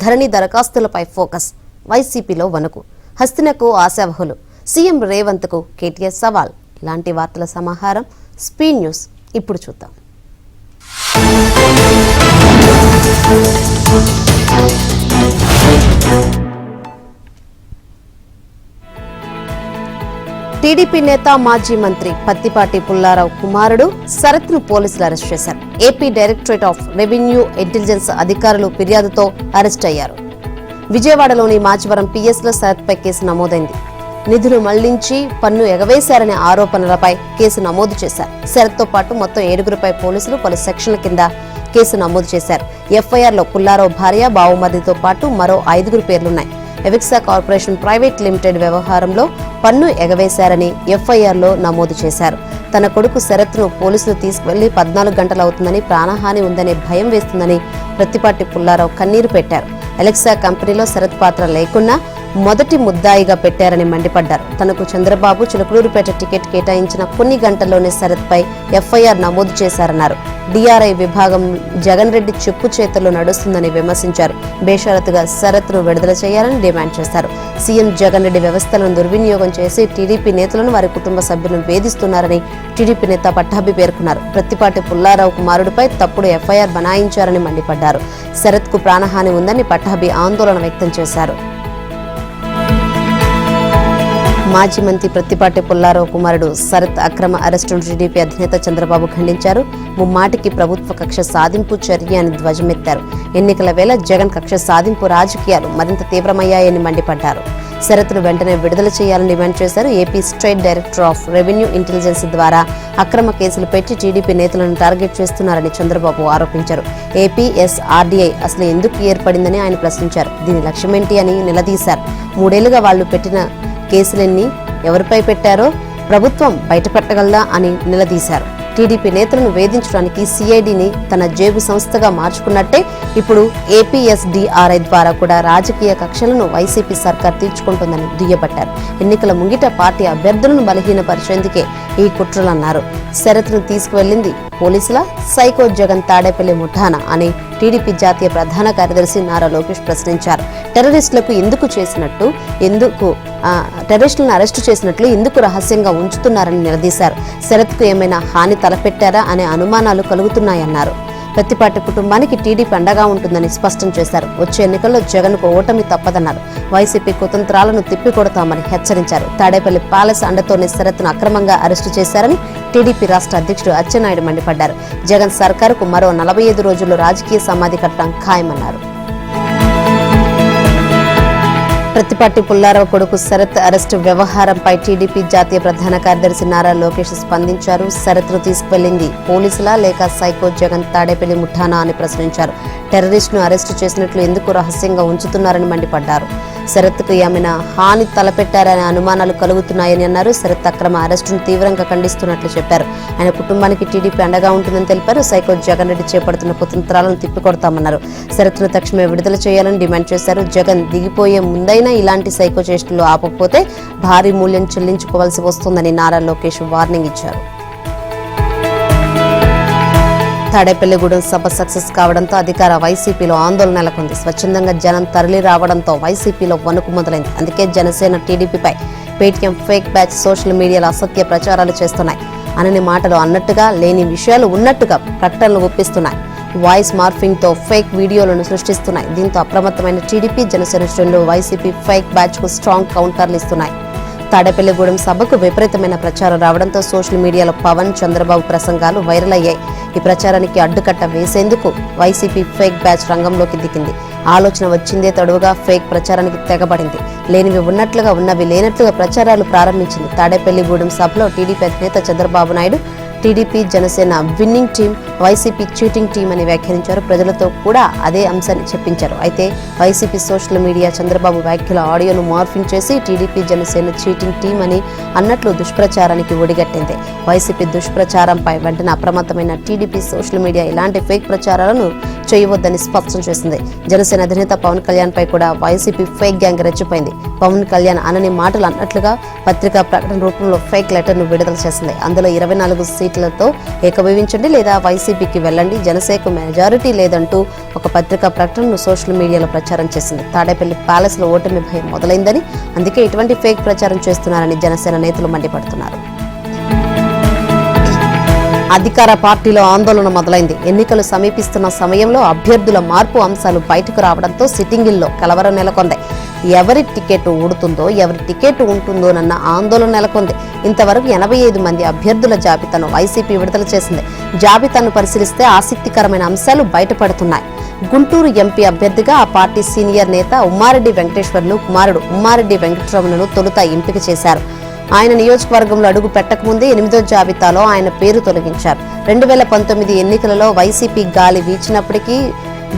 ధరణి దరఖాస్తులపై focus, వైసీపీలో వణుకు, హస్తినకు ఆశావహులు, CM రేవంత్కు KTR సవాల్. ఇలాంటి వార్తల సమాహారం స్పీడ్ న్యూస్ ఇప్పుడు చూద్దాం. టీడీపీ నేత మాజీ మంత్రి పత్తిపాటి పుల్లారావు కుమారుడు శరత్ను పోలీసులు అరెస్ట్ చేశారు. AP directorate of revenue intelligence అధికారులు ఫిర్యాదుతో అరెస్ట్ అయ్యారు. విజయవాడలోని మాచవరం పిఎస్లో శరత్పై కేసు నమోదైంది. నిధులు మళ్లించి పన్ను ఎగవేశారనే ఆరోపణలపై కేసు నమోదు చేశారు. శరత్తో పాటు మొత్తం 7గురిపై పోలీసులు పలు సెక్షన్ల కింద కేసు నమోదు చేశారు. ఎఫ్ఐఆర్లో పుల్లారావు భార్య, బావుమరిదితో పాటు మరో 5గురి పేర్లున్నాయి. ఎవిక్సా కార్పొరేషన్ ప్రైవేట్ లిమిటెడ్ వ్యవహారంలో పన్ను ఎగవేశారని ఎఫ్ఐఆర్లో నమోదు చేశారు. తన కొడుకు శరత్ను పోలీసులు తీసుకువెళ్లి 14 గంటలవుతుందని, ప్రాణహాని ఉందనే భయం వేస్తుందని పత్తిపాటి పుల్లారావు కన్నీరు పెట్టారు. ఎలెక్సా కంపెనీలో శరత్ పాత్ర లేకున్నా మొదటి ముద్దాయిగా పెట్టారని మండిపడ్డారు. తనకు చంద్రబాబు చిలకలూరుపేట టికెట్ కేటాయించిన కొన్ని గంటల్లోనే శరత్పై ఎఫ్ఐఆర్ నమోదు చేశారన్నారు. డిఆర్ఐ విభాగం జగన్ రెడ్డి చెప్పు చేతుల్లో నడుస్తుందని విమర్శించారు. బేషరతుగా శరత్ను విడుదల చేయాలని డిమాండ్ చేశారు. సీఎం జగన్ రెడ్డి వ్యవస్థలను దుర్వినియోగం చేసి టీడీపీ నేతలను, వారి కుటుంబ సభ్యులను వేధిస్తున్నారని టీడీపీ నేత పట్టాభి పేర్కొన్నారు. ప్రత్తిపాటి పుల్లారావు కుమారుడిపై తప్పుడు ఎఫ్ఐఆర్ బనాయించారని మండిపడ్డారు. శరత్కు ప్రాణహాని ఉందని పట్టాభి ఆందోళన వ్యక్తం చేశారు. మాజీ మంత్రి ప్రత్తిపాటి పుల్లారావు కుమారుడు శరత్ అక్రమ అరెస్టును టీడీపీ అధినేత చంద్రబాబు ఖండించారు. ముమ్మాటికి ప్రభుత్వ కక్ష సాధింపు చర్య అని ధ్వజమెత్తారు. ఎన్నికల వేళ జగన్ కక్ష సాధింపు రాజకీయాలు మరింత తీవ్రమయ్యాయని మండిపడ్డారు. శరత్ను వెంటనే విడుదల చేయాలని డిమాండ్ చేశారు. AP state director of revenue intelligence ద్వారా అక్రమ కేసులు పెట్టి టీడీపీ నేతలను టార్గెట్ చేస్తున్నారని చంద్రబాబు ఆరోపించారు. ఏపీఎస్ఆర్డీఐ అసలు ఎందుకు ఏర్పడిందని ఆయన ప్రశ్నించారు. దీని లక్ష్యమేంటి అని నిలదీశారు. 3 ఏళ్లుగా వాళ్లు పెట్టిన కేసులన్నీ ఎవరిపై పెట్టారో ప్రభుత్వం బయటపెట్టగలదా అని నిలదీశారు. టీడీపీ నేతలను వేధించడానికి సిఐడిని తన జేబు సంస్థగా మార్చుకున్నట్టే ఇప్పుడు ఏపీఎస్డీఆర్ఐ ద్వారా కూడా రాజకీయ కక్షలను వైసీపీ సర్కార్ తీర్చుకుంటుందని దుయ్యబట్టారు. ఎన్నికల ముంగిట పార్టీ అభ్యర్థులను బలహీనపరిచేందుకే ఈ కుట్రలన్నారు. శరత్ను తీసుకువెళ్లింది పోలీసుల, సైకో జగన్ తాడేపల్లి ముఠానా అని టీడీపీ జాతీయ ప్రధాన కార్యదర్శి నారా లోకేష్ ప్రశ్నించారు. టెర్రరిస్టులను అరెస్టు చేసినట్లు ఎందుకు రహస్యంగా ఉంచుతున్నారని నిలదీశారు. శరత్కు ఏమైనా హాని తలపెట్టారా అనే అనుమానాలు కలుగుతున్నాయన్నారు. ప్రత్తిపాటి కుటుంబానికి టీడీపీ అండగా ఉంటుందని స్పష్టం చేశారు. వచ్చే ఎన్నికల్లో జగన్కు ఓటమి తప్పదన్నారు. వైసీపీ కుతంత్రాలను తిప్పికొడతామని హెచ్చరించారు. తాడేపల్లి ప్యాలెస్ అండతోనే శరత్ను అక్రమంగా అరెస్టు చేశారని టీడీపీ రాష్ట్ర అధ్యక్షుడు అచ్చెన్నాయుడు మండిపడ్డారు. జగన్ సర్కారుకు మరో 45 రోజుల్లో రాజకీయ సమాధి కట్టడం ఖాయమన్నారు. ప్రత్తిపాటి పుల్లారావు కొడుకు శరత్ అరెస్టు వ్యవహారంపై టీడీపీ జాతీయ ప్రధాన కార్యదర్శి నారా లోకేష్ స్పందించారు. శరత్ను తీసుకువెళ్లింది పోలీసులా లేక సైకో జగన్ తాడేపల్లి ముఠానా అని ప్రశ్నించారు. టెర్రరిస్టును అరెస్టు చేసినట్లు ఎందుకు రహస్యంగా ఉంచుతున్నారని మండిపడ్డారు. శరత్కు ఏమైనా హాని తలపెట్టారనే అనుమానాలు కలుగుతున్నాయని అన్నారు. శరత్ అక్రమ అరెస్టును తీవ్రంగా ఖండిస్తున్నట్లు చెప్పారు. ఆయన కుటుంబానికి టీడీపీ అండగా ఉంటుందని తెలిపారు. సైకో జగన్ రెడ్డి చేపడుతున్న కుతంత్రాలను తిప్పికొడతామన్నారు. శరత్ను తక్షణమే విడుదల చేయాలని డిమాండ్ చేశారు. జగన్ దిగిపోయే ముందైనా ఇలాంటి సైకో చేష్టలు ఆపకపోతే భారీ మూల్యం చెల్లించుకోవాల్సి వస్తుందని నారా లోకేష్ వార్నింగ్ ఇచ్చారు. తాడేపల్లిగూడెం సభ సక్సెస్ కావడంతో అధికార వైసీపీలో ఆందోళన నెలకొంది. స్వచ్ఛందంగా జనం తరలి రావడంతో వైసీపీలో వణుకు మొదలైంది. అందుకే జనసేన టీడీపీపై పేటీఎం ఫేక్ బ్యాచ్ సోషల్ మీడియాలో అసత్య ప్రచారాలు చేస్తున్నాయి. అనని మాటలు అన్నట్టుగా, లేని విషయాలు ఉన్నట్టుగా ప్రకటనలు ఒప్పిస్తున్నాయి. వాయిస్ మార్ఫింగ్ తో ఫేక్ వీడియోలను సృష్టిస్తున్నాయి. దీంతో అప్రమత్తమైన టీడీపీ, జనసేన శ్రేణులు వైసీపీ ఫేక్ బ్యాచ్ కు స్ట్రాంగ్ కౌంటర్లు ఇస్తున్నాయి. తాడేపల్లిగూడెం సభకు విపరీతమైన ప్రచారం రావడంతో సోషల్ మీడియాలో పవన్, చంద్రబాబు ప్రసంగాలు వైరల్ అయ్యాయి. ఈ ప్రచారానికి అడ్డుకట్ట వేసేందుకు వైసీపీ ఫేక్ బ్యాచ్ రంగంలోకి దిగింది. ఆలోచన వచ్చిందే తడువుగా ఫేక్ ప్రచారానికి తెగబడింది. లేనివి ఉన్నట్లుగా, ఉన్నవి లేనట్లుగా ప్రచారాలు ప్రారంభించింది. తాడేపల్లిగూడెం సభలో టీడీపీ అధినేత Chandrababu Naidu TDP, Janasena winning team, YCP cheating team అని వ్యాఖ్యానించారు. ప్రజలతో కూడా అదే అంశాన్ని చెప్పించారు. అయితే వైసీపీ సోషల్ మీడియా చంద్రబాబు వ్యాఖ్యల ఆడియోను మార్ఫింగ్ చేసి టీడీపీ, జనసేన చీటింగ్ టీం అని అన్నట్లు దుష్ప్రచారానికి ఒడిగట్టింది. వైసీపీ దుష్ప్రచారంపై వెంటనే అప్రమత్తమైన టీడీపీ సోషల్ మీడియా ఇలాంటి ఫేక్ ప్రచారాలను చేయవద్దని స్పష్టం చేసింది. జనసేన అధినేత పవన్ కళ్యాణ్ పై కూడా వైసీపీ ఫేక్ గ్యాంగ్ రెచ్చిపోయింది. పవన్ కళ్యాణ్ అనని మాటలు అన్నట్లుగా పత్రికా ప్రకటన రూపంలో ఫేక్ లెటర్ ను విడుదల చేసింది. అందులో 24 సీట్లతో ఏకీభవించండి లేదా వైసీపీకి వెళ్లండి, జనసేనకు మెజారిటీ లేదంటూ ఒక పత్రికా ప్రకటనను సోషల్ మీడియాలో ప్రచారం చేసింది. తాడేపల్లి ప్యాలెస్ లో ఓటమి భయం మొదలైందని, అందుకే ఇటువంటి ఫేక్ ప్రచారం చేస్తున్నారని జనసేన నేతలు మండిపడుతున్నారు. అధికార పార్టీలో ఆందోళన మొదలైంది. ఎన్నికలు సమీపిస్తున్న సమయంలో అభ్యర్థుల మార్పు అంశాలు బయటకు రావడంతో సిట్టింగుల్లో కలవరం నెలకొంది. ఎవరి టికెట్ ఊడుతుందో, ఎవరి టికెట్ ఉంటుందోనన్న ఆందోళన నెలకొంది. ఇంతవరకు 85 మంది అభ్యర్థుల జాబితాను వైసీపీ విడుదల చేసింది. జాబితాను పరిశీలిస్తే ఆసక్తికరమైన అంశాలు బయటపడుతున్నాయి. గుంటూరు ఎంపీ అభ్యర్థిగా ఆ పార్టీ సీనియర్ నేత ఉమ్మారెడ్డి వెంకటేశ్వర్లు కుమారుడు ఉమ్మారెడ్డి వెంకటరమణను తొలుత ఎంపిక చేశారు. ఆయన నియోజకవర్గంలో అడుగు పెట్టకముందే 8వ జాబితాలో ఆయన పేరు తొలగించారు. 2019 ఎన్నికలలో వైసీపీ గాలి వీచినప్పటికీ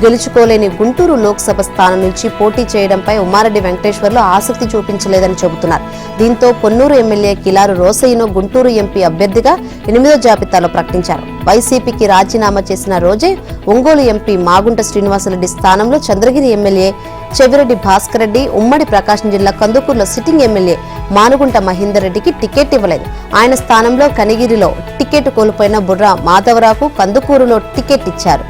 గెలుచుకోలేని గుంటూరు లోక్సభ స్థానం నుంచి పోటీ చేయడంపై ఉమ్మారెడ్డి వెంకటేశ్వర్లు ఆసక్తి చూపించలేదని చెబుతున్నారు. దీంతో పొన్నూరు ఎమ్మెల్యే కిలారు రోసయ్యను గుంటూరు ఎంపీ అభ్యర్థిగా 8వ జాబితాలో ప్రకటించారు. వైసీపీకి రాజీనామా చేసిన రోజే ఒంగోలు ఎంపీ మాగుంట శ్రీనివాసరెడ్డి స్థానంలో చంద్రగిరి ఎమ్మెల్యే చెవిరెడ్డి భాస్కర్ రెడ్డి, ఉమ్మడి ప్రకాశం జిల్లా కందుకూరులో సిట్టింగ్ ఎమ్మెల్యే మానుగుంట మహేందర్ రెడ్డికి టికెట్ ఇవ్వలేదు. ఆయన స్థానంలో కనిగిరిలో టికెట్ కోల్పోయిన బుర్రా మాధవరావుకు కందుకూరులో టికెట్ ఇచ్చారు.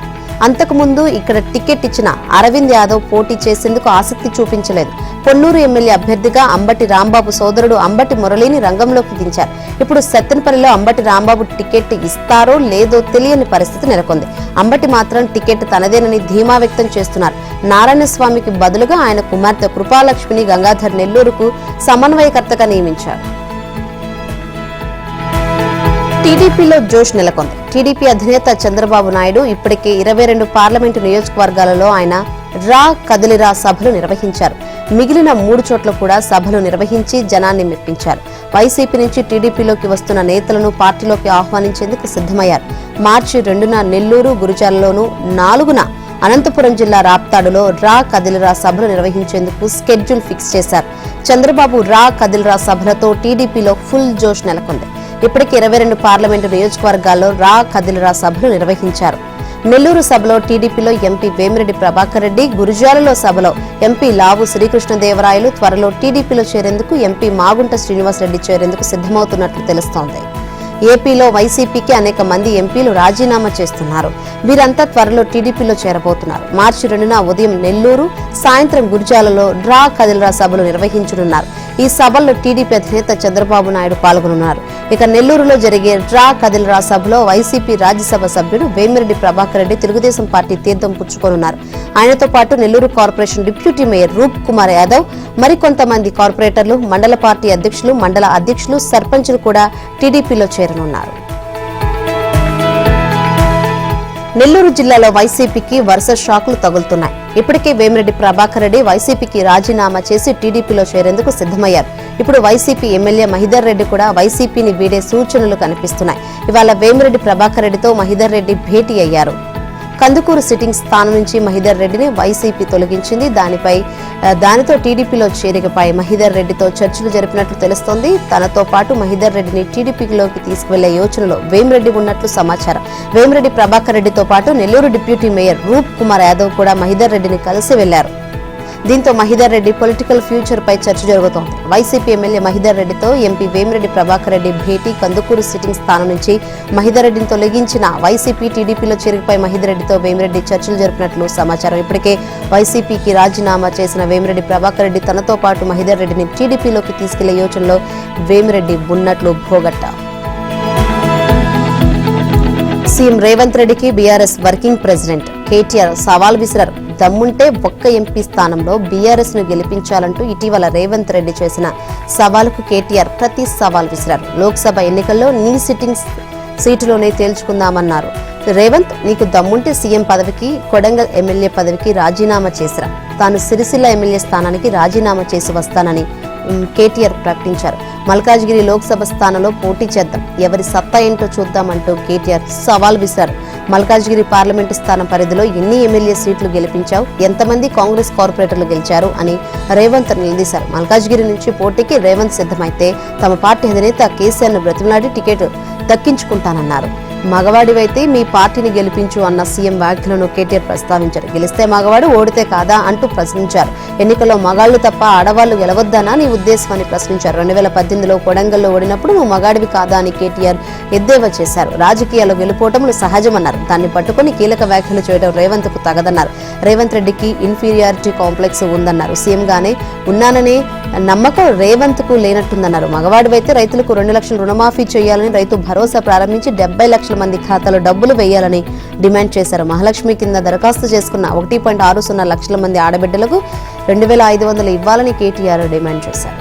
అంతకుముందు ఇక్కడ టికెట్ ఇచ్చిన అరవింద్ యాదవ్ పోటీ చేసేందుకు ఆసక్తి చూపించలేదు. పొన్నూరు ఎమ్మెల్యే అభ్యర్థిగా అంబటి రాంబాబు సోదరుడు అంబటి మురళిని రంగంలోకి దించారు. ఇప్పుడు సత్తెనపల్లిలో అంబటి రాంబాబు టికెట్ ఇస్తారో లేదో తెలియని పరిస్థితి నెలకొంది. అంబటి మాత్రం టికెట్ తనదేనని ధీమా వ్యక్తం చేస్తున్నారు. నారాయణస్వామికి బదులుగా ఆయన కుమార్తె కృపాలక్ష్మిని గంగాధర్ నెల్లూరుకు సమన్వయకర్తగా నియమించారు. టీడీపీలో జోష్ నెలకొంది. టీడీపీ అధినేత చంద్రబాబు నాయుడు ఇప్పటికే 22 పార్లమెంటు నియోజకవర్గాలలో ఆయన రా కదిలిరా సభలు నిర్వహించారు. మిగిలిన 3 చోట్ల కూడా సభలు నిర్వహించి జనాన్ని మెప్పించారు. వైసీపీ నుంచి టీడీపీలోకి వస్తున్న నేతలను పార్టీలోకి ఆహ్వానించేందుకు సిద్ధమయ్యారు. మార్చి 2న నెల్లూరు, గురుజాలలోనూ 4న అనంతపురం జిల్లా రాప్తాడులో రా కదిలిరా సభలు నిర్వహించేందుకు స్కెడ్యూల్ ఫిక్స్ చేశారు. చంద్రబాబు రా కదిలిరా సభలతో టీడీపీలో ఫుల్ జోష్ నెలకొంది. ఇప్పటికే 22 పార్లమెంటు నియోజకవర్గాల్లో రా కదిలిరా సభలు నిర్వహించారు. నెల్లూరు సభలో టీడీపీలో ఎంపీ వేమిరెడ్డి ప్రభాకర్ రెడ్డి, గురుజాలలో సభలో ఎంపీ లావు శ్రీకృష్ణదేవరాయలు, త్వరలో టీడీపీలో చేరేందుకు ఎంపీ మాగుంట శ్రీనివాసరెడ్డి చేరేందుకు సిద్ధమవుతున్నట్లు తెలుస్తోంది. ఏపీలో వైసీపీకి అనేక మంది ఎంపీలు రాజీనామా చేస్తున్నారు. వీరంతా త్వరలో టీడీపీలో చేరబోతున్నారు. మార్చి 2న ఉదయం నెల్లూరు, సాయంత్రం గురుజాలలో రా కదిలిరా సభలు నిర్వహించనున్నారు. ఈ సభల్లో టీడీపీ అధినేత చంద్రబాబు నాయుడు పాల్గొనున్నారు. ఇక నెల్లూరులో జరిగే రా కదిలిరా సభలో వైసీపీ రాజ్యసభ సభ్యుడు వేమిరెడ్డి ప్రభాకర్ రెడ్డి తెలుగుదేశం పార్టీ తీర్థం పుచ్చుకోనున్నారు. ఆయనతో పాటు నెల్లూరు కార్పొరేషన్ డిప్యూటీ మేయర్ రూప్ కుమార్ యాదవ్, మరికొంతమంది కార్పొరేటర్లు, మండల పార్టీ అధ్యక్షులు, మండల అధ్యక్షులు, సర్పంచులు కూడా టీడీపీలో చేరనున్నారు. నెల్లూరు జిల్లాలో వైసీపీకి వరుస షాకులు తగులుతున్నాయి. ఇప్పటికే వేమిరెడ్డి ప్రభాకర్ రెడ్డి వైసీపీకి రాజీనామా చేసి టీడీపీలో చేరేందుకు సిద్ధమయ్యారు. ఇప్పుడు వైసీపీ ఎమ్మెల్యే మహిదర్ రెడ్డి కూడా వైసీపీని వీడే సూచనలు కనిపిస్తున్నాయి. ఇవాళ వేమిరెడ్డి ప్రభాకర్ రెడ్డితో మహిదర్ రెడ్డి భేటీ అయ్యారు. కందుకూరు సిట్టింగ్ స్థానం నుంచి మహిదర్ రెడ్డిని వైసీపీ తొలగించింది. దానితో టీడీపీలో చేరికపై మహిదర్ రెడ్డితో చర్చలు జరిపినట్లు తెలుస్తోంది. తనతో పాటు మహిదర్ రెడ్డిని టీడీపీలోకి తీసుకువెళ్లే యోచనలో వేమిరెడ్డి ఉన్నట్లు సమాచారం. వేమిరెడ్డి ప్రభాకర్ రెడ్డితో పాటు నెల్లూరు డిప్యూటీ మేయర్ రూప్ కుమార్ యాదవ్ కూడా మహిదర్ రెడ్డిని కలిసి వెళ్లారు. దీంతో మహిదర్ రెడ్డి పొలిటికల్ ఫ్యూచర్ పై చర్చ జరుగుతోంది. వైసీపీ ఎమ్మెల్యే మహిదర్ రెడ్డితో ఎంపీ వేమిరెడ్డి ప్రభాకర్ రెడ్డి భేటీ, కందుకూరు సిట్టింగ్ స్థానం నుంచి మహిదర్ రెడ్డిని తొలగించిన వైసీపీ టీడీపీలో చేరికపై మహిదర్ రెడ్డితో వేమిరెడ్డి చర్చలు జరిపినట్లు సమాచారం. ఇప్పటికే వైసీపీకి రాజీనామా చేసిన వేమిరెడ్డి ప్రభాకర్ రెడ్డి తనతో పాటు మహిదర్ రెడ్డిని టీడీపీలోకి తీసుకెళ్లే యోచనలో వేమిరెడ్డి ఉన్నట్లు భోగట్ట. సీఎం రేవంత్ రెడ్డికి బీఆర్ఎస్ వర్కింగ్ ప్రెసిడెంట్ కేటీఆర్ సవాల్ విసిరారు. దమ్ముంటే ఒక్క ఎంపీ స్థానంలో బీఆర్ఎస్ ను గెలిపించాలంటూ ఇటీవల రేవంత్ రెడ్డి చేసిన సవాలుకు కేటీఆర్ ప్రతి సవాల్ విసిరారు. లోక్సభ ఎన్నికల్లో నీ సిట్టింగ్ సీటులోనే తేల్చుకుందామన్నారు. రేవంత్, నీకు దమ్ముంటే సీఎం పదవికి, కొడంగల్ ఎమ్మెల్యే పదవికి రాజీనామా చేసిరా. తాను సిరిసిల్ల ఎమ్మెల్యే స్థానానికి రాజీనామా చేసి వస్తానని కేటీఆర్ ప్రకటించారు. మల్కాజ్గిరి లోక్సభ స్థానంలో పోటీ చేద్దాం, ఎవరి సత్తా ఏంటో చూద్దామంటూ కేటీఆర్ సవాల్ విసిరారు. మల్కాజ్గిరి పార్లమెంటు స్థానం పరిధిలో ఎన్ని ఎమ్మెల్యే సీట్లు గెలిపించావు, ఎంతమంది కాంగ్రెస్ కార్పొరేటర్లు గెలిచారు అని రేవంత్ నిలదీశారు. మల్కాజ్గిరి నుంచి పోటీకి రేవంత్ సిద్ధమైతే తమ పార్టీ అధినేత కేసీఆర్ ను బ్రతిమలాడి టికెట్ దక్కించుకుంటానన్నారు. మగవాడివైతే మీ పార్టీని గెలిపించు అన్న సీఎం వ్యాఖ్యలను కేటీఆర్ ప్రస్తావించారు. గెలిస్తే మగవాడు, ఓడితే కాదా అంటూ ప్రశ్నించారు. ఎన్నికల్లో మగాళ్లు తప్ప ఆడవాళ్లు గెలవద్దనా నీ ఉద్దేశం అని ప్రశ్నించారు. 2018లో కొడంగల్లో ఓడినప్పుడు నువ్వు మగాడివి కాదా అని కేటీఆర్ ఎద్దేవా చేశారు. రాజకీయాల్లో గెలుపోవటములు సహజమన్నారు. దాన్ని పట్టుకుని కీలక వ్యాఖ్యలు చేయడం రేవంత్ కు తగదన్నారు. రేవంత్ రెడ్డికి ఇన్ఫీరియారిటీ కాంప్లెక్స్ ఉందన్నారు. సీఎంగానే ఉన్నాననే నమ్మకం రేవంత్ కు లేనట్టుందన్నారు. మగవాడివైతే రైతులకు 2 లక్షల రుణమాఫీ చేయాలని, రైతు భరోసా ప్రారంభించి 70 లక్షల మంది ఖాతాలో డబ్బులు వేయాలని డిమాండ్ చేశారు. మహాలక్ష్మి కింద దరఖాస్తు చేసుకున్న 1.60 లక్షల మంది ఆడబిడ్డలకు 2,500 ఇవ్వాలని కేటీఆర్ డిమాండ్ చేశారు.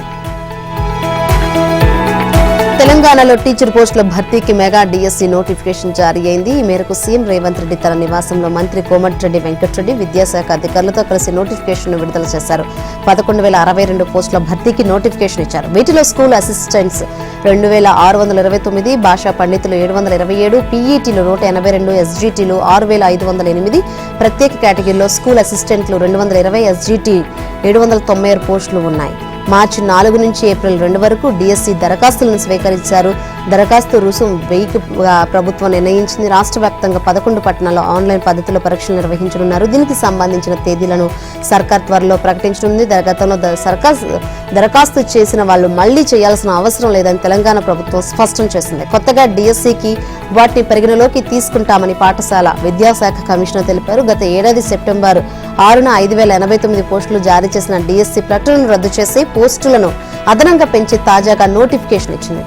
తెలంగాణలో టీచర్ పోస్టుల భర్తీకి మెగా డిఎస్సి నోటిఫికేషన్ జారీ అయింది. ఈ మేరకు సీఎం రేవంత్ రెడ్డి తన నివాసంలో మంత్రి కోమటిరెడ్డి వెంకటరెడ్డి విద్యాశాఖ అధికారులతో కలిసి నోటిఫికేషన్ విడుదల చేశారు. 11,062 పోస్టుల భర్తీకి నోటిఫికేషన్ ఇచ్చారు. వీటిలో స్కూల్ అసిస్టెంట్స్ 2,629, భాషా పండితులు 727, పీఈటీలు 182, ఎస్జీటీలు 6,508, ప్రత్యేక కేటగిరీలో స్కూల్ అసిస్టెంట్లు 220, ఎస్జీటీ 796 పోస్టులు ఉన్నాయి. మార్చి 4 నుంచి ఏప్రిల్ 2 వరకు డిఎస్సి దరఖాస్తులను స్వీకరించారు. దరఖాస్తు రుసుం 1000 ప్రభుత్వం నిర్ణయించింది. రాష్ట్ర వ్యాప్తంగా 11 పట్టణాల్లో ఆన్లైన్ పద్ధతిలో పరీక్షలు నిర్వహించనున్నారు. దీనికి సంబంధించిన తేదీలను సర్కార్ త్వరలో ప్రకటించనుంది. గతంలో దరఖాస్తు చేసిన వాళ్ళు మళ్లీ చేయాల్సిన అవసరం లేదని తెలంగాణ ప్రభుత్వం స్పష్టం చేసింది. కొత్తగా డిఎస్సికి వాటిని పరిగణలోకి తీసుకుంటామని పాఠశాల విద్యాశాఖ కమిషనర్ తెలిపారు. గత ఏడాది సెప్టెంబర్ 6న 5,089 పోస్టులు జారీ చేసిన డిఎస్సి ప్రకటనను రద్దు చేసి పోస్టులను అదనంగా పెంచి తాజాగా నోటిఫికేషన్ ఇచ్చింది.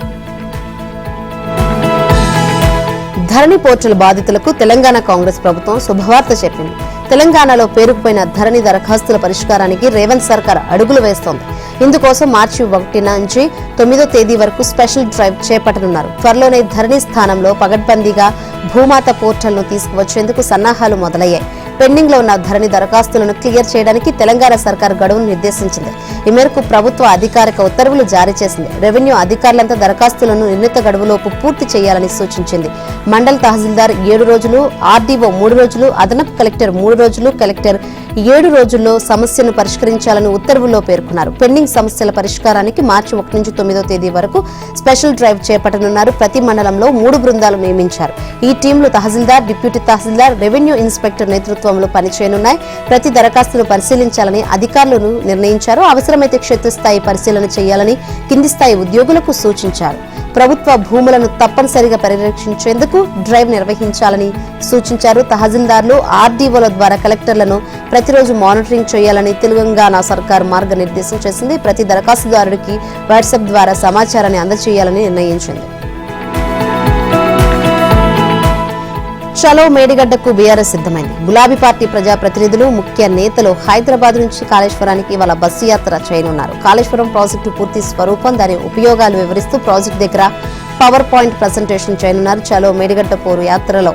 ధరణి పోర్టల్ బాధితులకు తెలంగాణ కాంగ్రెస్ ప్రభుత్వం శుభవార్త చెప్పింది. తెలంగాణలో పేరుకుపోయిన ధరణి దరఖాస్తుల పరిష్కారానికి రేవంత్ సర్కార్ అడుగులు వేస్తోంది. ఇందుకోసం మార్చి 1 నుంచి 9వ తేదీ వరకు స్పెషల్ డ్రైవ్ చేపట్టనున్నారు. త్వరలోనే ధరణి స్థానంలో పగడ్బందీగా భూమాత పోర్టల్ ను తీసుకువచ్చేందుకు సన్నాహాలు మొదలయ్యాయి. పెండింగ్ లో ఉన్న ధరణి దరఖాస్తులను క్లియర్ చేయడానికి తెలంగాణ సర్కార్ గడువును నిర్దేశించింది. ఈ మేరకు ప్రభుత్వ అధికారిక ఉత్తర్వులు జారీ చేసింది. రెవెన్యూ అధికారులంతా దరఖాస్తులను నిర్ణీత గడువులోపు పూర్తి చేయాలని సూచించింది. మండల్ తహసీల్దార్ 7 రోజులు, ఆర్డీఓ 3 రోజులు, అదనపు కలెక్టర్ 3 రోజులు, కలెక్టర్ 7 రోజుల్లో సమస్యను పరిష్కరించాలని ఉత్తర్వుల్లో పేర్కొన్నారు. పెండింగ్ సమస్యల పరిష్కారానికి మార్చి 1 నుంచి 9వ తేదీ వరకు స్పెషల్ డ్రైవ్ చేపట్టనున్నారు. ప్రతి మండలంలో 3 బృందాలు నియమించారు. ఈ టీంలు తహసీల్దార్, డిప్యూటీ తహసీల్దార్, రెవెన్యూ ఇన్స్పెక్టర్ నేతృత్వంలో పనిచేయనున్నాయి. ప్రతి దరఖాస్తును పరిశీలించాలని అధికారులను నిర్ణయించారు. అవసరమైతే క్షేత్రస్థాయి పరిశీలన చేయాలని కింది స్థాయి ఉద్యోగులకు సూచించారు. ప్రభుత్వ భూములను తప్పనిసరిగా పరిరక్షించేందుకు డ్రైవ్ నిర్వహించాలని సూచించారు. తహసీల్దార్లు, ఆర్డీఓల ద్వారా కలెక్టర్లను ప్రతిరోజు మానిటరింగ్ చేయాలని తెలంగాణ సర్కార్ మార్గనిర్దేశం చేసింది. ప్రతి దరఖాస్తుదారుడికి వాట్సాప్ ద్వారా సమాచారాన్ని అందజేయాలని నిర్ణయించింది. చలో మేడిగడ్డకు బీఆర్ఎస్ సిద్ధమైంది. గులాబీ పార్టీ ప్రజాప్రతినిధులు, ముఖ్య నేతలు హైదరాబాద్ నుంచి కాళేశ్వరానికి వాళ్ళ బస్సు యాత్ర చేయనున్నారు. కాళేశ్వరం ప్రాజెక్టు పూర్తి స్వరూపం, దాని ఉపయోగాలు వివరిస్తూ ప్రాజెక్టు దగ్గర పవర్ పాయింట్ ప్రజెంటేషన్ చేయనున్నారు. చలో మేడిగడ్డ పోరు యాత్రలో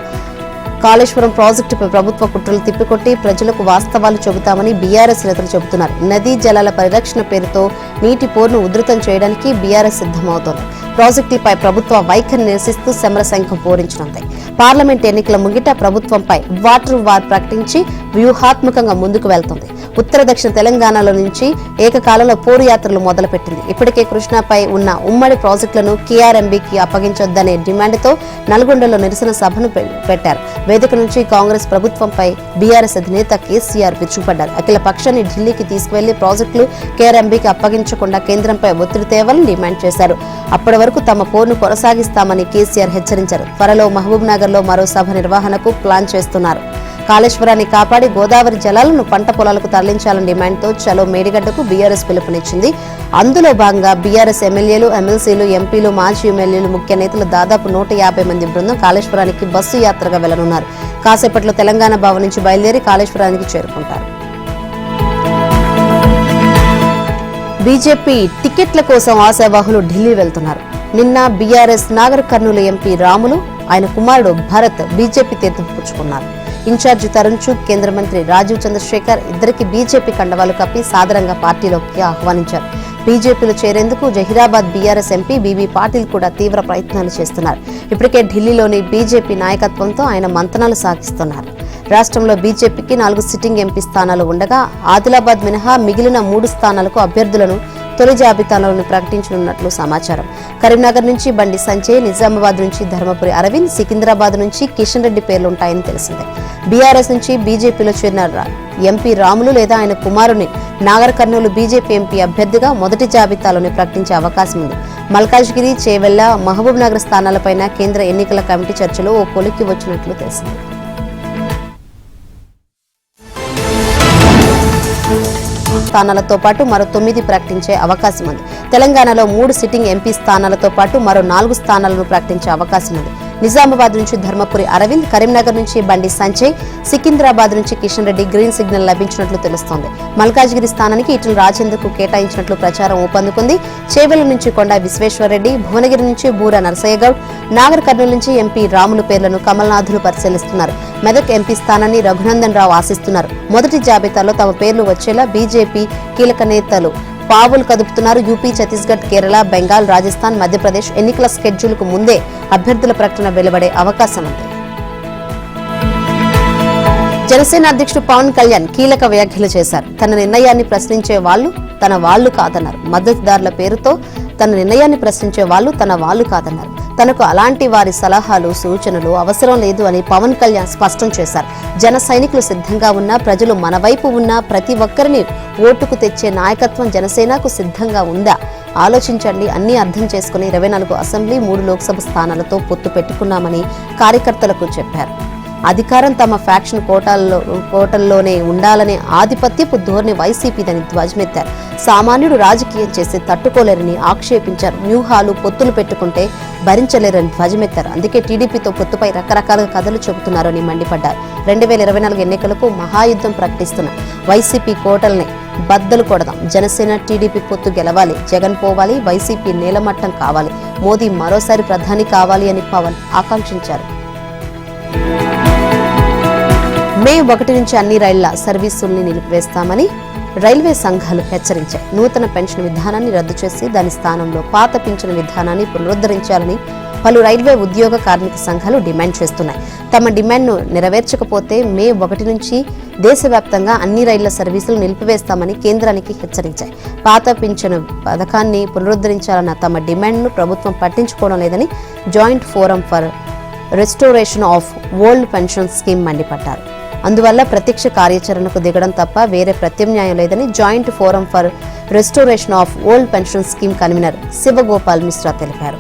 కాళేశ్వరం ప్రాజెక్టుపై ప్రభుత్వ కుట్రలు తిప్పికొట్టి ప్రజలకు వాస్తవాలు చెబుతామని బీఆర్ఎస్ నేతలు చెబుతున్నారు. నదీ జలాల పరిరక్షణ పేరుతో నీటి పోరును ఉధృతం చేయడానికి బీఆర్ఎస్ సిద్ధమవుతోంది. ప్రాజెక్టుపై ప్రభుత్వ వైఖరి నిరసిస్తూ సమరశంఖం పూరించనుంది. పార్లమెంట్ ఎన్నికల ముంగిట ప్రభుత్వంపై వాటర్ వార్ ప్రకటించి వ్యూహాత్మకంగా ముందుకు వెళ్తుంది. ఉత్తర దక్షిణ తెలంగాణలో నుంచి ఏకకాలంలో పోరు యాత్రలు మొదలుపెట్టింది. ఇప్పటికే కృష్ణాపై ఉన్న ఉమ్మడి ప్రాజెక్టులను కేఆర్ఎంబీకి అప్పగించొద్దనే డిమాండ్తో నల్గొండలో నిరసన సభను పెట్టారు. వేదిక నుంచి కాంగ్రెస్ ప్రభుత్వంపై బీఆర్ఎస్ అధినేత కేసీఆర్ విరుచుకుపడ్డారు. అఖిల పక్షాన్ని ఢిల్లీకి తీసుకువెళ్లి ప్రాజెక్టులు కేఆర్ఎంబీకి అప్పగించకుండా కేంద్రంపై ఒత్తిడి తేవాలని డిమాండ్ చేశారు. అప్పటి వరకు తమ పోరును కొనసాగిస్తామని కేసీఆర్ హెచ్చరించారు. త్వరలో మహబూబ్ నగర్ లో మరో సభ నిర్వహణకు ప్లాన్ చేస్తున్నారు. కాళేశ్వరాన్ని కాపాడి గోదావరి జలాలను పంట పొలాలకు తరలించాలని డిమాండ్తో చలో మేడిగడ్డకు బీఆర్ఎస్ పిలుపునిచ్చింది. అందులో భాగంగా బీఆర్ఎస్ ఎమ్మెల్యేలు, ఎమ్మెల్సీలు, ఎంపీలు, మాజీ ఎమ్మెల్యేలు, ముఖ్య నేతలు దాదాపు 150 మంది బృందం కాళేశ్వరానికి బస్సు యాత్రగా వెళ్లనున్నారు. కాసేపట్లో తెలంగాణ భవన్ నుంచి బయలుదేరి కాళేశ్వరానికి చేరుకుంటారు. బీజేపీ టికెట్ల కోసం ఆశావాహులు ఢిల్లీ వెళ్తున్నారు. నిన్న బీఆర్ఎస్ నాగర్ కర్నూలు ఎంపీ రాములు, ఆయన కుమారుడు భరత్ బీజేపీ తీర్థం పుచ్చుకున్నారు. ఇన్ఛార్జి తరుణ్ చుగ్, కేంద్ర మంత్రి రాజీవ్ చంద్రశేఖర్ ఇద్దరికి బీజేపీ కండవాలు కప్పి సాదరంగా పార్టీలోకి ఆహ్వానించారు. బీజేపీలో చేరేందుకు Zaheerabad BRS MP BB Patil కూడా తీవ్ర ప్రయత్నాలు చేస్తున్నారు. ఇప్పటికే ఢిల్లీలోని బీజేపీ నాయకత్వంతో ఆయన మంతనాలు సాగిస్తున్నారు. రాష్ట్రంలో బీజేపీకి 4 సిట్టింగ్ ఎంపీ స్థానాలు ఉండగా ఆదిలాబాద్ మినహా మిగిలిన 3 స్థానాలకు అభ్యర్థులను తొలి జాబితాలను ప్రకటించనున్నట్లు సమాచారం. కరీంనగర్ నుంచి బండి సంజయ్, నిజామాబాద్ నుంచి ధర్మపురి అరవింద్, సికింద్రాబాద్ నుంచి కిషన్ రెడ్డి పేర్లుంటాయని తెలిసిందే. బీఆర్ఎస్ నుంచి బీజేపీలో చేరిన ఎంపీ రాములు లేదా ఆయన కుమారుని నాగర్ కర్నూలు బీజేపీ ఎంపీ అభ్యర్థిగా మొదటి జాబితాలోనే ప్రకటించే అవకాశం ఉంది. మల్కాజ్గిరి, చేవెళ్ల, మహబూబ్ నగర్ స్థానాలపైన కేంద్ర ఎన్నికల కమిటీ చర్చలు ఓ కొలిక్కి వచ్చినట్లు తెలిసింది. స్థానాలతో పాటు మరో 9 ప్రకటించే అవకాశం ఉంది. తెలంగాణలో 3 సిట్టింగ్ ఎంపీ స్థానాలతో పాటు మరో 4 స్థానాలను ప్రకటించే అవకాశం ఉంది. నిజామాబాద్ నుంచి ధర్మపురి అరవింద్, కరీంనగర్ నుంచి బండి సంజయ్, సికింద్రాబాద్ నుంచి కిషన్ రెడ్డి గ్రీన్ సిగ్నల్ లభించినట్లు తెలుస్తోంది. మల్కాజ్గిరి స్థానానికి ఈటెల రాజేందర్కు కేటాయించినట్లు ప్రచారం ఊపందుకుంది. చేవెళ్ల నుంచి కొండా విశ్వేశ్వరరెడ్డి, భువనగిరి నుంచి బూర నరసయ్యగౌడ్, నాగర్ కర్నూలు నుంచి ఎంపీ రాములు పేర్లను కమల్నాథులు పరిశీలిస్తున్నారు. మెదక్ ఎంపీ స్థానాన్ని రఘునందన్ రావు ఆశిస్తున్నారు. మొదటి జాబితాలో తమ పేర్లు వచ్చేలా బీజేపీ కీలక నేతలు పావులు కదుపుతున్నారు. యూపీ, ఛత్తీస్గఢ్, కేరళ, బెంగాల్, రాజస్థాన్, మధ్యప్రదేశ్ ఎన్నికల స్కెడ్యూల్ కు ముందే అభ్యర్థుల ప్రకటన వెలువడే అవకాశం ఉంది. జనసేన అధ్యక్షుడు పవన్ కళ్యాణ్ కీలక వ్యాఖ్యలు చేశారు. తన నిర్ణయాన్ని ప్రశ్నించే వాళ్లు తన వాళ్లు కాదన్నారు. మద్దతుదారుల పేరుతో తన నిర్ణయాన్ని ప్రశ్నించే వాళ్లు తన వాళ్లు కాదన్నారు. తనకు అలాంటి వారి సలహాలు, సూచనలు అవసరం లేదు అని పవన్ కళ్యాణ్ స్పష్టం చేశారు. జన సైనికులు సిద్ధంగా ఉన్నా, ప్రజలు మన వైపు ఉన్నా ప్రతి ఒక్కరిని ఓటుకు తెచ్చే నాయకత్వం జనసేనకు సిద్ధంగా ఉందా? ఆలోచించండి. అన్ని అర్థం చేసుకుని 24 అసెంబ్లీ, 3 లోక్సభ స్థానాలతో పొత్తు పెట్టుకున్నామని కార్యకర్తలకు చెప్పారు. అధికారం తమ ఫ్యాక్షన్ కోటల్లోనే ఉండాలనే ఆధిపత్యపు ధోరణి వైసీపీదని ధ్వజమెత్తారు. సామాన్యుడు రాజకీయం చేసి తట్టుకోలేరని ఆక్షేపించారు. వ్యూహాలు, పొత్తులు పెట్టుకుంటే భరించలేరని ధ్వజమెత్తారు. అందుకే టీడీపీతో పొత్తుపై రకరకాల కథలు చెబుతున్నారని మండిపడ్డారు. 2024 ఎన్నికలకు మహాయుద్ధం ప్రకటిస్తున్న వైసీపీ కోటల్ని బద్దలు కొడదాం. జనసేన టీడీపీ పొత్తు గెలవాలి, జగన్ పోవాలి, వైసీపీ నేలమట్టం కావాలి, మోదీ మరోసారి ప్రధాని కావాలి అని పవన్ ఆకాంక్షించారు. మే 1 నుంచి అన్ని రైళ్ల సర్వీసుల్ని నిలిపివేస్తామని రైల్వే సంఘాలు హెచ్చరించాయి. నూతన పెన్షన్ విధానాన్ని రద్దు చేసి దాని స్థానంలో పాత పింఛను విధానాన్ని పునరుద్ధరించాలని పలు రైల్వే ఉద్యోగ కార్మిక సంఘాలు డిమాండ్ చేస్తున్నాయి. తమ డిమాండ్ను నెరవేర్చకపోతే మే 1 నుంచి దేశవ్యాప్తంగా అన్ని రైళ్ల సర్వీసులు నిలిపివేస్తామని కేంద్రానికి హెచ్చరించాయి. పాత పింఛను పథకాన్ని పునరుద్ధరించాలన్న తమ డిమాండ్ను ప్రభుత్వం పట్టించుకోవడం లేదని joint forum for restoration of old pension scheme మండిపడ్డారు. అందువల్ల ప్రత్యక్ష కార్యాచరణకు దిగడం తప్ప వేరే ప్రత్యామ్నాయం లేదని joint forum for restoration of old pension scheme convener Shivagopal Mishra తెలిపారు.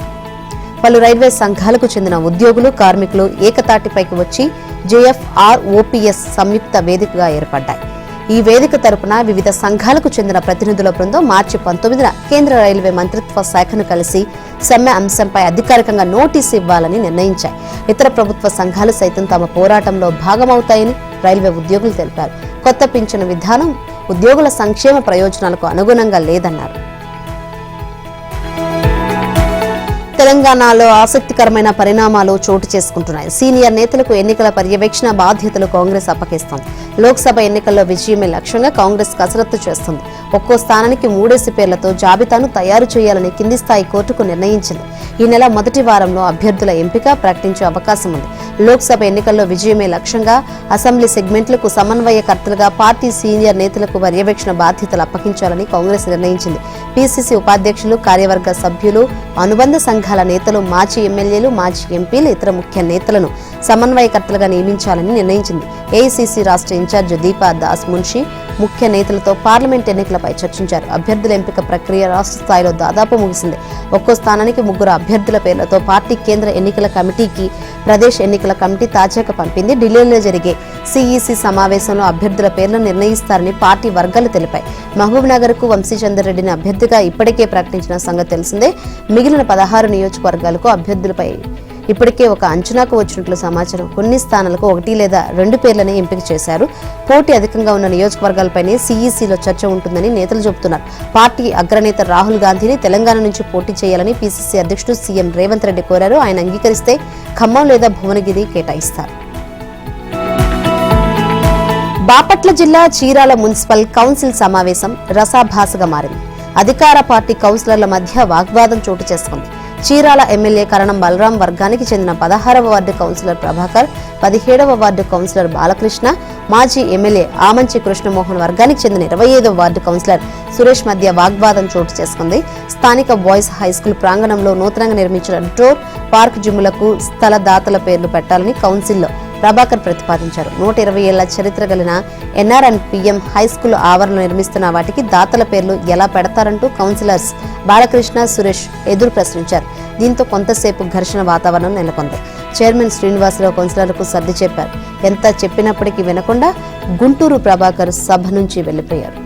పలు రైల్వే సంఘాలకు చెందిన ఉద్యోగులు, కార్మికులు ఏకతాటిపైకి వచ్చి జేఎఫ్ఆర్ఓపీఎస్ సంయుక్త వేదికగా ఏర్పడ్డాయి. ఈ వేదిక తరపున వివిధ సంఘాలకు చెందిన ప్రతినిధుల బృందం మార్చి 19న కేంద్ర రైల్వే మంత్రిత్వ శాఖను కలిసి సమ్మె అంశంపై అధికారికంగా నోటీసు ఇవ్వాలని నిర్ణయించాయి. ఇతర ప్రభుత్వ సంఘాలు సైతం తమ పోరాటంలో భాగమవుతాయని రైల్వే ఉద్యోగులు తెలిపారు. కొత్త పింఛను విధానం ఉద్యోగుల సంక్షేమ ప్రయోజనాలకు అనుగుణంగా లేదన్నారు. తెలంగాణలో ఆసక్తికరమైన పరిణామాలు చోటు చేసుకుంటున్నాయి. సీనియర్ నేతలకు ఎన్నికల పర్యవేక్షణ బాధ్యతలు కాంగ్రెస్ అప్పగిస్తోంది. లోక్సభ ఎన్నికల్లో విజయమే లక్ష్యంగా కాంగ్రెస్ కసరత్తు చేస్తుంది. ఒక్కో స్థానానికి 3 పేర్లతో జాబితాను తయారు చేయాలని కింది స్థాయి కోర్టుకు నిర్ణయించింది. ఈ నెల మొదటి వారంలో అభ్యర్థుల ఎంపిక ప్రకటించే అవకాశం ఉంది. లోక్సభ ఎన్నికల్లో విజయమే లక్ష్యంగా అసెంబ్లీ సెగ్మెంట్లకు సమన్వయకర్తలుగా పార్టీ సీనియర్ నేతలకు పర్యవేక్షణ బాధ్యతలు అప్పగించాలని కాంగ్రెస్ నిర్ణయించింది. పీసీసీ ఉపాధ్యక్షులు, కార్యవర్గ సభ్యులు, అనుబంధ సంఘాల నేతలు, మాజీ ఎమ్మెల్యేలు, మాజీ ఎంపీలు, ఇతర ముఖ్య నేతలను సమన్వయకర్తలుగా నియమించాలని నిర్ణయించింది. ఏఐసీసీ రాష్ట్ర ఇన్ఛార్జ్ దీపా దాస్ మున్షి ముఖ్య నేతలతో పార్లమెంట్ ఎన్నికలపై చర్చించారు. అభ్యర్థుల ఎంపిక ప్రక్రియ రాష్ట్ర స్థాయిలో దాదాపు ముగిసింది. ఒక్కో స్థానానికి 3 అభ్యర్థుల పేర్లతో పార్టీ కేంద్ర ఎన్నికల కమిటీకి ప్రదేశ్ ఎన్నికల కమిటీ తాజాగా పంపింది. ఢిల్లీలో జరిగే సిఈసి సమావేశంలో అభ్యర్థుల పేర్లను నిర్ణయిస్తారని పార్టీ వర్గాలు తెలిపాయి. మహబూబ్ నగర్ కు వంశీచందర్ రెడ్డిని అభ్యర్థిగా ఇప్పటికే ప్రకటించిన సంగతి తెలిసిందే. మిగిలిన 16 నియోజకవర్గాలకు అభ్యర్థులపై ఇప్పటికే ఒక అంచనాకు వచ్చినట్లు సమాచారం. కొన్ని స్థానాలకు 1 లేదా 2 పేర్లని ఎంపిక చేశారు. పోటీ అధికంగా ఉన్న నియోజకవర్గాలపైనే సీఈసీలో చర్చ ఉంటుందని నేతలు చెబుతున్నారు. పార్టీ అగ్రనేత రాహుల్ గాంధీని తెలంగాణ నుంచి పోటీ చేయాలని పీసీసీ అధ్యక్షుడు సీఎం రేవంత్ రెడ్డి కోరారు. ఆయన అంగీకరిస్తే ఖమ్మం లేదా భువనగిరి కేటాయిస్తారు. బాపట్ల జిల్లా చీరాల మున్సిపల్ కౌన్సిల్ సమావేశం రసాభాసగా మారింది. అధికార పార్టీ కౌన్సిలర్ల మధ్య వాగ్వాదం చోటు చేసుకుంది. చీరాల ఎమ్మెల్యే కరణం బలరాం వర్గానికి చెందిన 16వ వార్డు కౌన్సిలర్ ప్రభాకర్, 17వ వార్డు కౌన్సిలర్ బాలకృష్ణ, మాజీ ఎమ్మెల్యే ఆమంచి కృష్ణమోహన్ వర్గానికి చెందిన 25వ వార్డు కౌన్సిలర్ సురేష్ మధ్య వాగ్వాదం చోటు చేసుకుంది. స్థానిక బాయ్స్ హైస్కూల్ ప్రాంగణంలో నూతనంగా నిర్మించిన డోర్ పార్క్ జిమ్ములకు స్థల దాతల పేర్లు పెట్టాలని కౌన్సిల్లో ప్రభాకర్ ప్రతిపాదించారు. 120 ఏళ్ల చరిత్ర కలిగిన NRNPM హైస్కూల్ ఆవరణలో నిర్మిస్తున్న వాటికి దాతల పేర్లు ఎలా పెడతారంటూ కౌన్సిలర్స్ బాలకృష్ణ, సురేష్ ఎదురు ప్రశ్నించారు. దీంతో కొంతసేపు ఘర్షణ వాతావరణం నెలకొంది. చైర్మన్ శ్రీనివాసరావు కౌన్సిలర్లకు సర్ది చెప్పారు. ఎంత చెప్పినప్పటికీ వినకుండా గుంటూరు ప్రభాకర్ సభ నుంచి వెళ్లిపోయారు.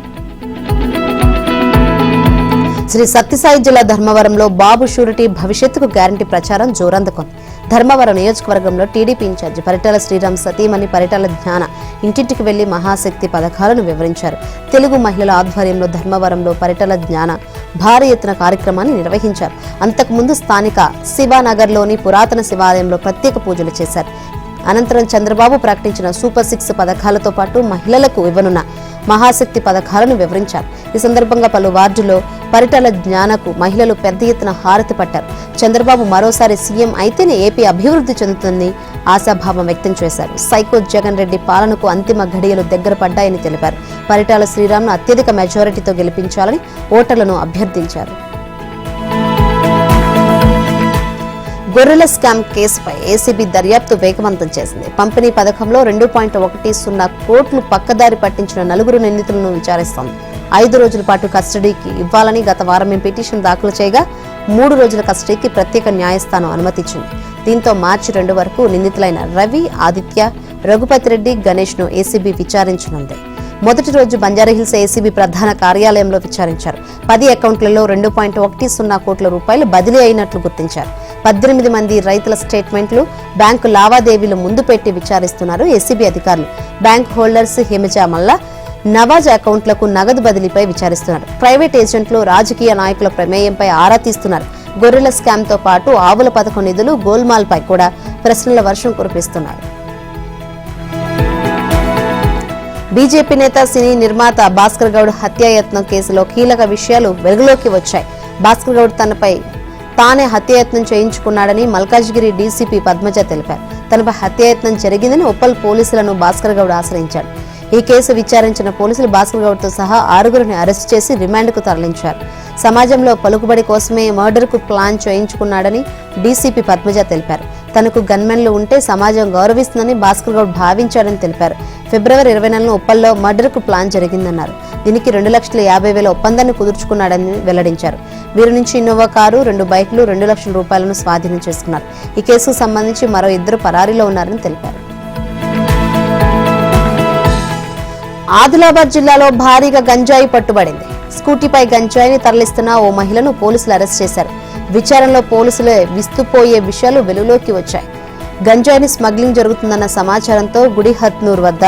శ్రీ సత్యసాయి జిల్లా ధర్మవరంలో బాబు షూరిటీ భవిష్యత్తుకు గ్యారంటీ ప్రచారం జోరందుకుంది. ధర్మవరం నియోజకవర్గంలో టీడీపీ ఇన్ఛార్జి పరిటాల శ్రీరామ్ సతీమణి పరిటాల జ్ఞాన ఇంటింటికి వెళ్లి మహాశక్తి పథకాలను వివరించారు. తెలుగు మహిళల ఆధ్వర్యంలో ధర్మవరంలో పరిటాల జ్ఞాన భారీ ఎత్తున కార్యక్రమాన్ని నిర్వహించారు. అంతకుముందు స్థానిక శివానగర్లోని పురాతన శివాలయంలో ప్రత్యేక పూజలు చేశారు. అనంతరం చంద్రబాబు ప్రకటించిన సూపర్ 6 పథకాలతో పాటు మహిళలకు ఇవ్వనున్న మహాశక్తి పథకాలను వివరించారు. ఈ సందర్భంగా పలు వార్డులో పరిటాల జ్ఞానకు మహిళలు పెద్ద ఎత్తున హారతి పట్టారు. చంద్రబాబు మరోసారి సీఎం అయితేనే ఏపీ అభివృద్ధి చెందుతుందని ఆశాభావం వ్యక్తం చేశారు. సైకో జగన్ రెడ్డి పాలనకు అంతిమ ఘడియలు దగ్గర పడ్డాయని తెలిపారు. పరిటాల శ్రీరామ్ను అత్యధిక మెజారిటీతో గెలిపించాలని ఓటర్లను అభ్యర్థించారు. గొర్రెల స్కామ్ కేసుపై ఏసీబీ దర్యాప్తు వేగవంతం చేసింది. పంపిణీ పథకంలో 2.10 కోట్లు పక్కదారి పట్టించిన 4 నిందితులను విచారిస్తోంది. 5 రోజుల పాటు కస్టడీకి ఇవ్వాలని గత వారమే పిటిషన్ దాఖలు చేయగా 3 రోజుల కస్టడీకి ప్రత్యేక న్యాయస్థానం అనుమతించింది. దీంతో మార్చి 2 వరకు నిందితులైన రవి, ఆదిత్య, రఘుపతి రెడ్డి, గణేష్ ను ఏసీబీ విచారించనుంది. మొదటి రోజు బంజారాహిల్స్ ఏసీబీ ప్రధాన కార్యాలయంలో విచారించారు. 10 అకౌంట్లలో 2.10 కోట్ల రూపాయలు బదిలీ అయినట్లు గుర్తించారు. 18 మంది రైతుల స్టేట్మెంట్లు, బ్యాంకు లావాదేవీలు ముందు పెట్టి విచారిస్తున్నారు ఏసీబీ అధికారులు. బ్యాంక్ హోల్డర్స్ హిమజ మల్లా, నవాజ్ అకౌంట్లకు నగదు బదిలీపై విచారిస్తున్నారు. ప్రైవేట్ ఏజెంట్లు, రాజకీయ నాయకుల ప్రమేయంపై ఆరా తీస్తున్నారు. గొర్రెల స్కామ్ తో పాటు ఆవుల పథకం నిధులు, గోల్మాల్ పై కూడా ప్రశ్నల వర్షం కురిపిస్తున్నారు. బీజేపీ నేత, సినీ నిర్మాత భాస్కర్ గౌడ్ హత్యాయత్నం కేసులో కీలక విషయాలు వెలుగులోకి వచ్చాయి. భాస్కర్ గౌడ్ తనపై తానే హత్యాయత్నం చేయించుకున్నాడని మల్కాజ్గిరి డీసీపీ పద్మజ తెలిపారు. తనపై హత్యాయత్నం జరిగిందని ఉప్పల్ పోలీసులను భాస్కర్ గౌడ్ ఆశ్రయించాడు. ఈ కేసు విచారించిన పోలీసులు భాస్కర్ గౌడ్తో సహా 6గురిని అరెస్టు చేసి రిమాండ్కు తరలించారు. సమాజంలో పలుకుబడి కోసమే మర్డర్కు ప్లాన్ చేయించుకున్నాడని డీసీపీ పద్మజ తెలిపారు. తనకు గన్మెన్లు ఉంటే సమాజం గౌరవిస్తుందని భాస్కర్ గౌడ్ భావించాడని తెలిపారు. ఫిబ్రవరి 24న ఉప్పల్లో మర్డర్కు ప్లాన్ జరిగిందన్నారు. దీనికి 2,50,000 ఒప్పందాన్ని కుదుర్చుకున్నాడని వెల్లడించారు. వీరి నుంచి ఇన్నోవా కారు, 2 బైకులు, 2 లక్షల రూపాయలను స్వాధీనం చేసుకున్నారు. ఈ కేసుకు సంబంధించి మరో 2 పరారీలో ఉన్నారని తెలిపారు. ఆదిలాబాద్ జిల్లాలో భారీగా గంజాయి పట్టుబడింది. స్కూటీపై గంజాయిని తరలిస్తున్న ఓ మహిళను పోలీసులు అరెస్ట్ చేశారు. విచారణలో పోలీసులే విస్తుపోయే విషయాలు వెలుగులోకి వచ్చాయి. గంజాయిని స్మగ్లింగ్ జరుగుతుందన్న సమాచారంతో గుడిహత్నూర్ వద్ద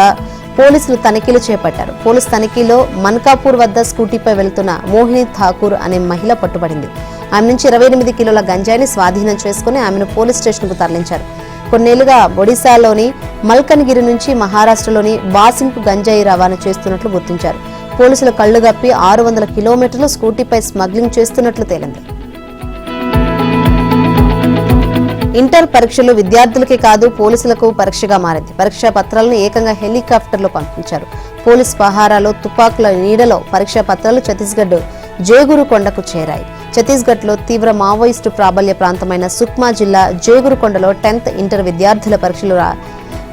పోలీసులు తనిఖీలు చేపట్టారు. పోలీసు తనిఖీలో మన్కాపూర్ వద్ద స్కూటీపై వెళ్తున్న మోహిని ఠాకూర్ అనే మహిళ పట్టుబడింది. ఆమె నుంచి 28 కిలోల గంజాయిని స్వాధీనం చేసుకుని ఆమెను పోలీస్ స్టేషన్కు తరలించారు. కొన్నేళ్లుగా ఒడిశాలోని మల్కన్గిరి నుంచి మహారాష్ట్రలోని వాసింకు గంజాయి రవాణా చేస్తున్నట్లు గుర్తించారు. పోలీసులు కళ్లుగప్పి 600 కిలోమీటర్లు స్కూటీపై స్మగ్లింగ్ చేస్తున్నట్లు తేలింది. ఇంటర్ పరీక్షలు విద్యార్థులకే కాదు పోలీసులకు పరీక్షగా మారింది. పరీక్షా పత్రాలను ఏకంగా హెలికాప్టర్లో పంపించారు. పోలీస్ పహారాలో తుపాకుల నీడలో పరీక్షా పత్రాలు ఛత్తీస్గఢ్ జేగురుకొండకు చేరాయి. ఛత్తీస్గఢ్లో తీవ్ర మావోయిస్టు ప్రాబల్య ప్రాంతమైన సుక్మా జిల్లా జేగురుకొండలో 10th ఇంటర్ విద్యార్థుల పరీక్షలు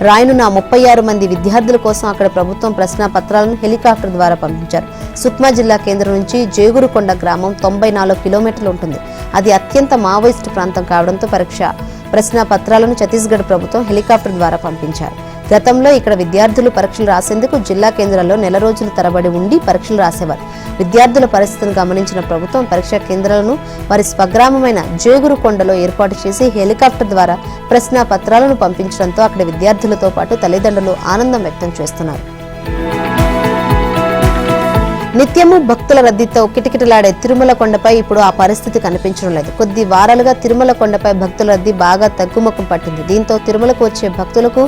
రాయనున్న 36 మంది విద్యార్థుల కోసం అక్కడ ప్రభుత్వం ప్రశ్న పత్రాలను హెలికాప్టర్ ద్వారా పంపించారు. సుక్మా జిల్లా కేంద్రం నుంచి జేగురుకొండ గ్రామం 94 కిలోమీటర్లు ఉంటుంది. అది అత్యంత మావోయిస్టు ప్రాంతం కావడంతో ప్రశ్న పత్రాలను ఛత్తీస్గఢ్ ప్రభుత్వం హెలికాప్టర్ ద్వారా పంపించారు. గతంలో ఇక్కడ విద్యార్థులు పరీక్షలు రాసేందుకు జిల్లా కేంద్రాల్లో నెల రోజుల తరబడి ఉండి పరీక్షలు రాసేవారు. విద్యార్థుల పరిస్థితిని గమనించిన ప్రభుత్వం పరీక్షా కేంద్రాలను వారి స్వగ్రామమైన జేగురుకొండలో ఏర్పాటు చేసి హెలికాప్టర్ ద్వారా ప్రశ్న పత్రాలను పంపించడంతో అక్కడ విద్యార్థులతో పాటు తల్లిదండ్రులు ఆనందం వ్యక్తం చేస్తున్నారు. నిత్యము భక్తుల రద్దీతో కిటకిటలాడే తిరుమల కొండపై ఇప్పుడు ఆ పరిస్థితి కనిపించడం లేదు. కొద్ది వారాలుగా తిరుమల కొండపై భక్తుల రద్దీ బాగా తగ్గుముఖం పట్టింది. దీంతో తిరుమలకు వచ్చే భక్తులకు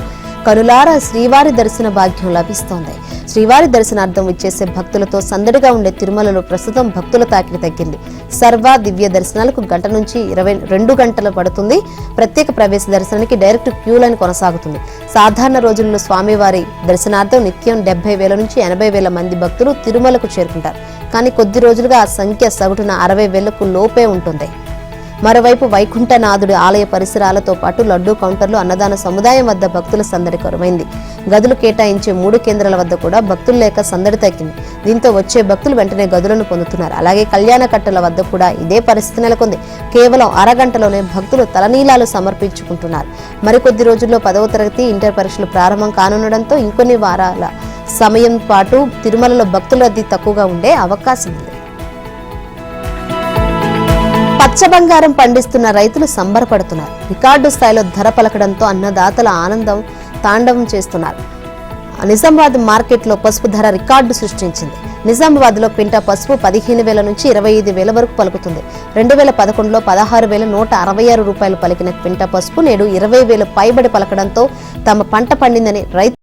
కనులారా శ్రీవారి దర్శన భాగ్యం లభిస్తోంది. శ్రీవారి దర్శనార్థం ఇచ్చేసే భక్తులతో సందడిగా ఉండే తిరుమలలో ప్రస్తుతం భక్తుల తాకిడి తగ్గింది. సర్వ దివ్య దర్శనాలకు గంట నుంచి 22 గంటలు పడుతుంది. ప్రత్యేక ప్రవేశ దర్శనానికి డైరెక్ట్ క్యూ లైన్ కొనసాగుతుంది. సాధారణ రోజుల్లో స్వామివారి దర్శనార్థం నిత్యం 70,000 నుంచి 80,000 మంది భక్తులు తిరుమలకు చేరుకుంటారు. కానీ కొద్ది రోజులుగా ఆ సంఖ్య సగటున 60,000కు లోపే ఉంటుంది. మరోవైపు వైకుంఠనాథుడి ఆలయ పరిసరాలతో పాటు లడ్డూ కౌంటర్లు, అన్నదాన సముదాయం వద్ద భక్తుల సందడి కరువైంది. గదులు కేటాయించే 3 కేంద్రాల వద్ద కూడా భక్తులు లేక సందడి తగ్గింది. దీంతో వచ్చే భక్తులు వెంటనే గదులను పొందుతున్నారు. అలాగే కళ్యాణ కట్టల వద్ద కూడా ఇదే పరిస్థితి నెలకొంది. కేవలం అరగంటలోనే భక్తులు తలనీలాలు సమర్పించుకుంటున్నారు. మరికొద్ది రోజుల్లో 10వ తరగతి ఇంటర్ పరీక్షలు ప్రారంభం కానుండడంతో ఇంకొన్ని వారాల సమయం పాటు తిరుమలలో భక్తుల రద్దీ తక్కువగా ఉండే అవకాశం ఉంది. పచ్చ బంగారం పండిస్తున్న రైతులు సంబరపడుతున్నారు. రికార్డు స్థాయిలో ధర పలకడంతో అన్నదాతల ఆనందం తాండవం చేస్తున్నారు. నిజామాబాద్ మార్కెట్లో పసుపు ధర రికార్డు సృష్టించింది. నిజామాబాద్ లో క్వింటా పసుపు 15,000 నుంచి 25,000 వరకు పలుకుతుంది. 2011లో 16,166 రూపాయలు పలికిన క్వింటా పసుపు నేడు 20,000 పైబడి పలకడంతో తమ పంట పండిందని రైతు